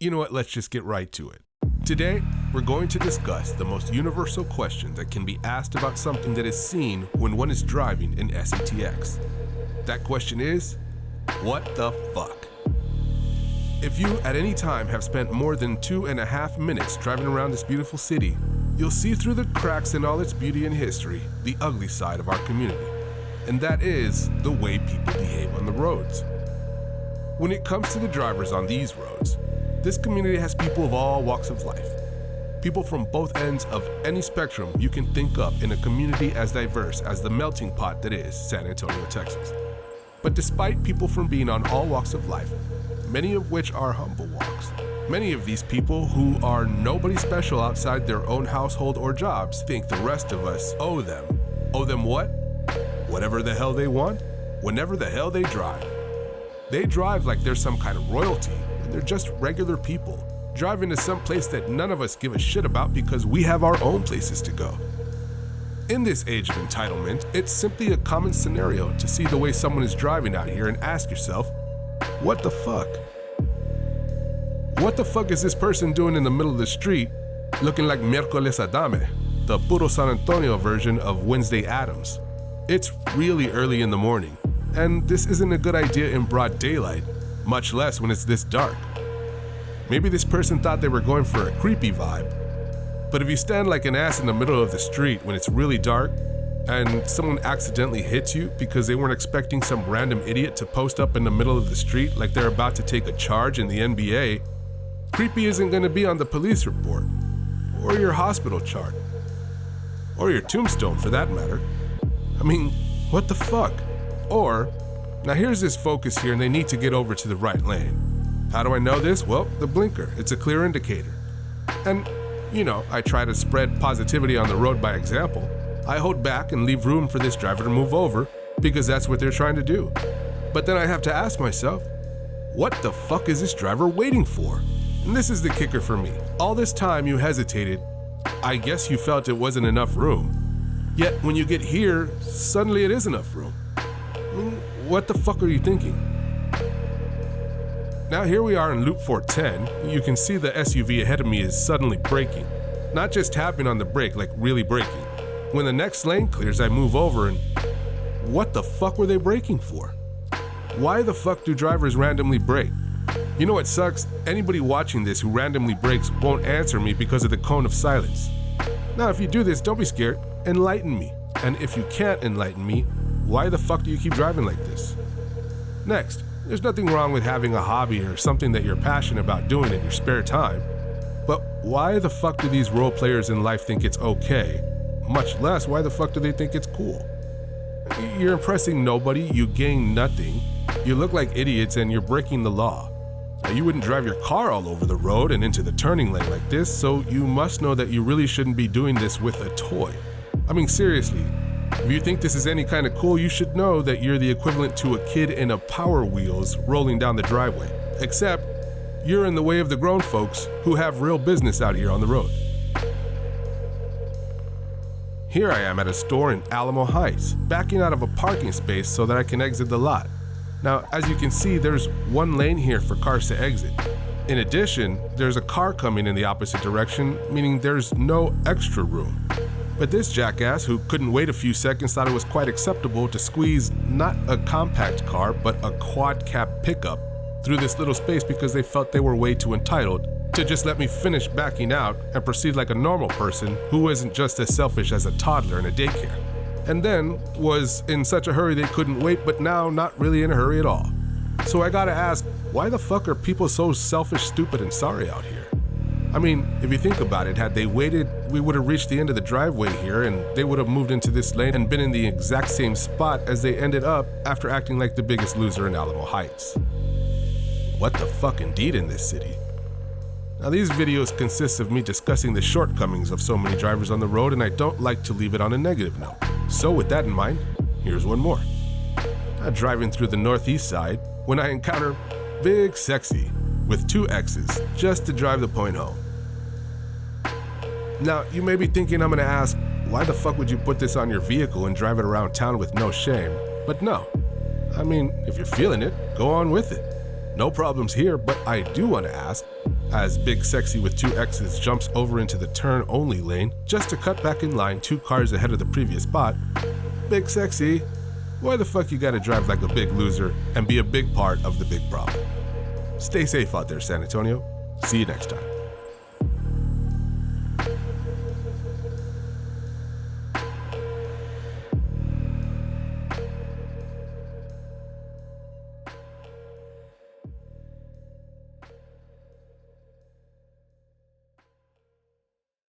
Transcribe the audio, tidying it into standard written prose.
You know what, let's just get right to it. Today, we're going to discuss the most universal question that can be asked about something that is seen when one is driving in SATX. That question is, what the fuck? If you at any time have spent more than 2.5 minutes driving around this beautiful city, you'll see through the cracks in all its beauty and history the ugly side of our community. And that is the way people behave on the roads. When it comes to the drivers on these roads, this community has people of all walks of life. People from both ends of any spectrum you can think of in a community as diverse as the melting pot that is San Antonio, Texas. But despite people from being on all walks of life, many of which are humble walks, many of these people who are nobody special outside their own household or jobs think the rest of us owe them. Owe them what? Whatever the hell they want, whenever the hell they drive. They drive like they're some kind of royalty, when they're just regular people, driving to some place that none of us give a shit about because we have our own places to go. In this age of entitlement, it's simply a common scenario to see the way someone is driving out here and ask yourself, what the fuck? What the fuck is this person doing in the middle of the street looking like Miércoles Adame, the puro San Antonio version of Wednesday Addams? It's really early in the morning, and this isn't a good idea in broad daylight, much less when it's this dark. Maybe this person thought they were going for a creepy vibe, but if you stand like an ass in the middle of the street when it's really dark, and someone accidentally hits you because they weren't expecting some random idiot to post up in the middle of the street like they're about to take a charge in the NBA, creepy isn't going to be on the police report, or your hospital chart, or your tombstone for that matter. I mean, what the fuck? Or, now here's this focus here and they need to get over to the right lane. How do I know this? Well, the blinker, it's a clear indicator. And, you know, I try to spread positivity on the road by example. I hold back and leave room for this driver to move over because that's what they're trying to do. But then I have to ask myself, what the fuck is this driver waiting for? And this is the kicker for me. All this time you hesitated, I guess you felt it wasn't enough room. Yet when you get here, suddenly it is enough room. I mean, what the fuck are you thinking? Now here we are in Loop 410. You can see the SUV ahead of me is suddenly braking. Not just tapping on the brake, like really braking. When the next lane clears, I move over and what the fuck were they braking for? Why the fuck do drivers randomly brake? You know what sucks? Anybody watching this who randomly brakes won't answer me because of the cone of silence. Now if you do this, don't be scared, enlighten me. And if you can't enlighten me, why the fuck do you keep driving like this? Next, there's nothing wrong with having a hobby or something that you're passionate about doing in your spare time. But why the fuck do these role players in life think it's okay? Much less, why the fuck do they think it's cool? You're impressing nobody, you gain nothing, you look like idiots, and you're breaking the law. Now, you wouldn't drive your car all over the road and into the turning lane like this, so you must know that you really shouldn't be doing this with a toy. I mean, seriously, if you think this is any kind of cool, you should know that you're the equivalent to a kid in a Power Wheels rolling down the driveway. Except, you're in the way of the grown folks who have real business out here on the road. Here I am at a store in Alamo Heights, backing out of a parking space so that I can exit the lot. Now, as you can see, there's one lane here for cars to exit. In addition, there's a car coming in the opposite direction, meaning there's no extra room. But this jackass, who couldn't wait a few seconds, thought it was quite acceptable to squeeze not a compact car, but a quad cab pickup through this little space because they felt they were way too entitled to just let me finish backing out and proceed like a normal person who isn't just as selfish as a toddler in a daycare. And then was in such a hurry they couldn't wait, but now not really in a hurry at all. So I gotta ask, why the fuck are people so selfish, stupid, and sorry out here? I mean, if you think about it, had they waited, we would have reached the end of the driveway here and they would have moved into this lane and been in the exact same spot as they ended up after acting like the biggest loser in Alamo Heights. What the fuck indeed in this city? Now these videos consist of me discussing the shortcomings of so many drivers on the road, and I don't like to leave it on a negative note. So with that in mind, here's one more. Now driving through the northeast side when I encounter Big Sexy with 2 X's just to drive the point home. Now you may be thinking I'm gonna ask, why the fuck would you put this on your vehicle and drive it around town with no shame? But no. I mean, if you're feeling it, go on with it. No problems here, but I do want to ask, as Big Sexy with 2 X's jumps over into the turn-only lane just to cut back in line 2 cars ahead of the previous spot. Big Sexy, why the fuck you gotta drive like a big loser and be a big part of the big problem? Stay safe out there, San Antonio. See you next time.